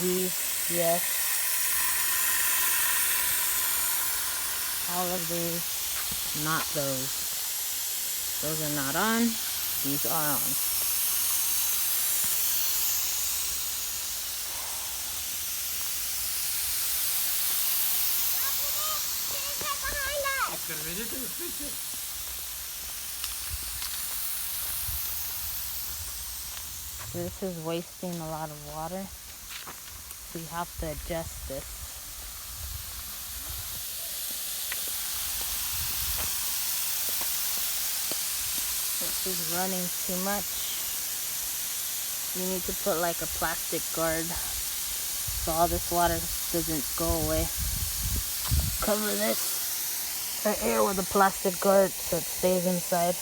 these, yes. All of these, not those. Those are not on. These are on. This is wasting a lot of water, so you have to adjust this. This is running too much. You need to put like a plastic guard so all this water doesn't go away. Cover this right here with a plastic guard so it stays inside,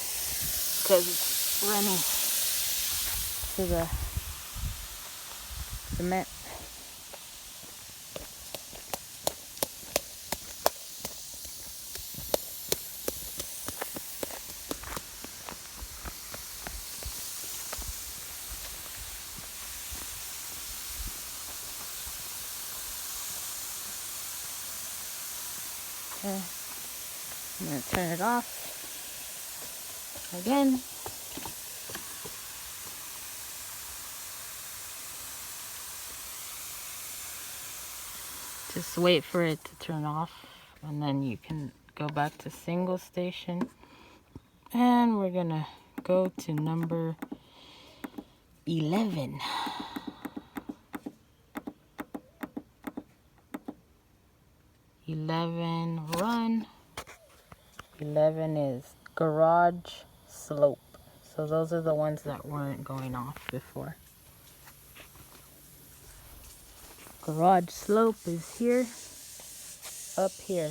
because it's running to the cement. Okay. I'm going to turn it off again. Just wait for it to turn off, and then you can go back to single station. And we're going to go to number 11. 11, run. 11 is garage slope. So those are the ones that weren't going off before. Garage slope is here, up here,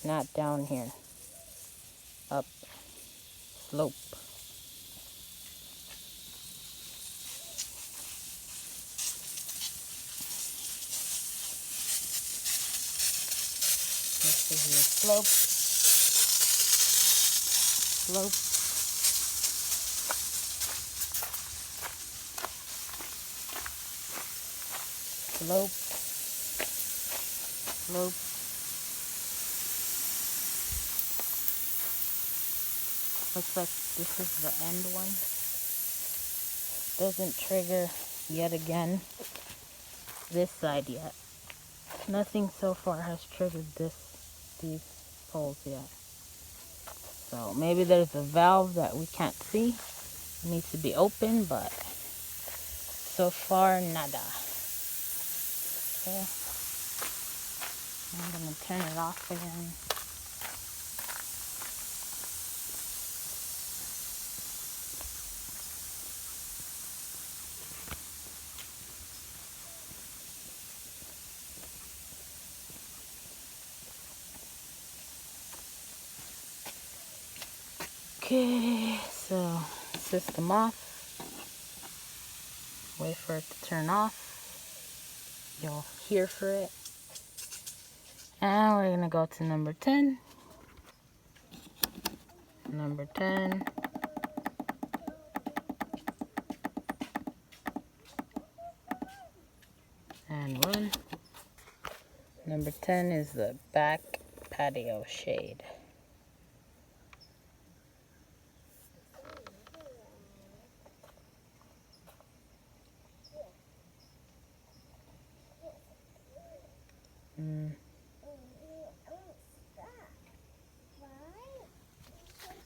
not down here. Up, slope. This is your slope. Slope. Slope. Slope. Looks like this is the end one. Doesn't trigger yet again this side yet. Nothing so far has triggered these poles yet. So maybe there's a valve that we can't see. It needs to be open, but so far nada. Okay. I'm gonna turn it off again. Okay, so system off. Wait for it to turn off. You'll hear for it. And we're gonna go to number 10. Number 10. And run. Number 10 is the back patio shade.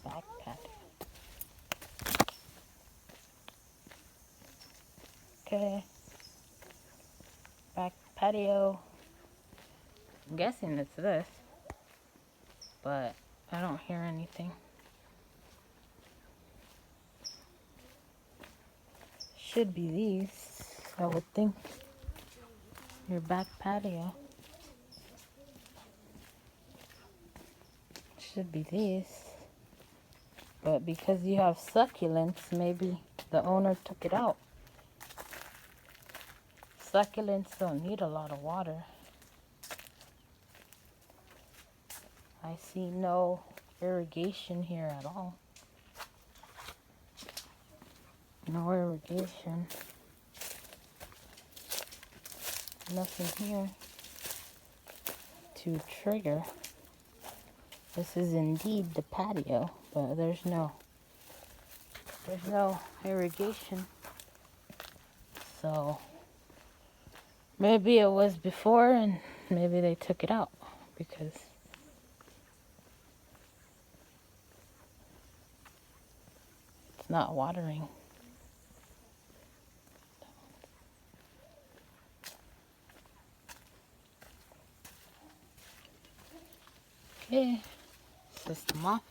Back patio. Okay. Back patio. I'm guessing it's this, but I don't hear anything. Should be these, I would think. Your back patio. Should be these. But because you have succulents, maybe the owner took it out. Succulents don't need a lot of water. I see no irrigation here at all. No irrigation. Nothing here to trigger. This is indeed the patio, but there's no irrigation. So maybe it was before and maybe they took it out because it's not watering. Okay, system off.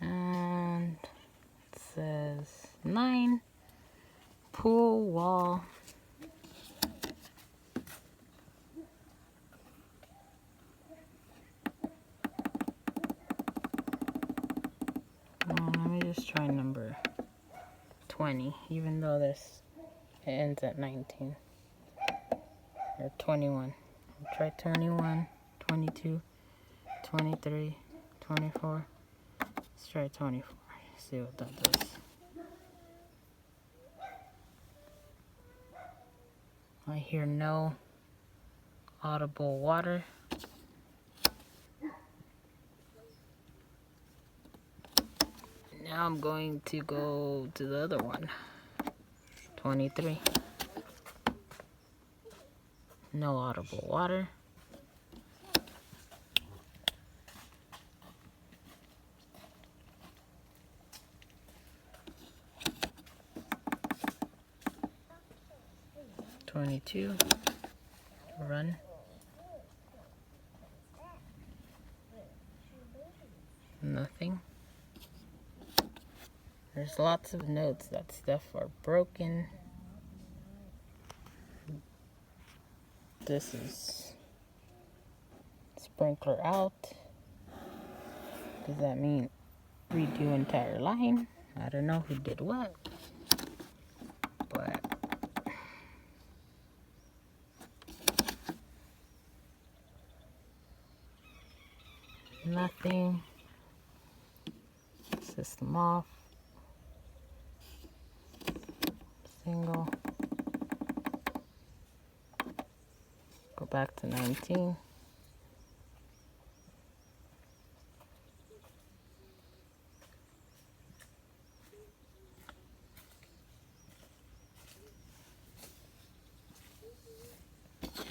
And it says 9 pool wall. Let me just try number 20, even though this ends at 19 or 21. I'll try 21, 22, 23, 24. Let's try 24. See what that does. I hear no audible water. Now I'm going to go to the other one. 23. No audible water. "22, run." Nothing. There's lots of notes that stuff are broken. This is sprinkler out. Does that mean redo entire line? I don't know who did what, but nothing. System off. Single. Go back to 19.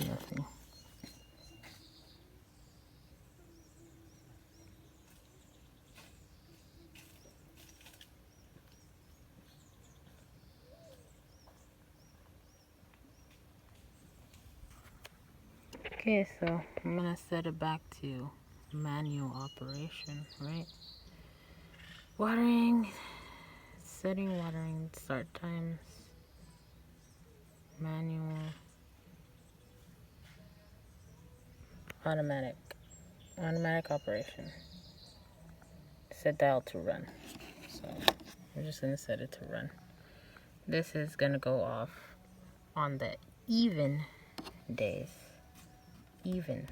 Nothing. Okay, so I'm gonna set it back to manual operation, right? Watering, setting watering start times, manual, automatic operation. Set dial to run. So we're just gonna set it to run. This is gonna go off on the even days. Even.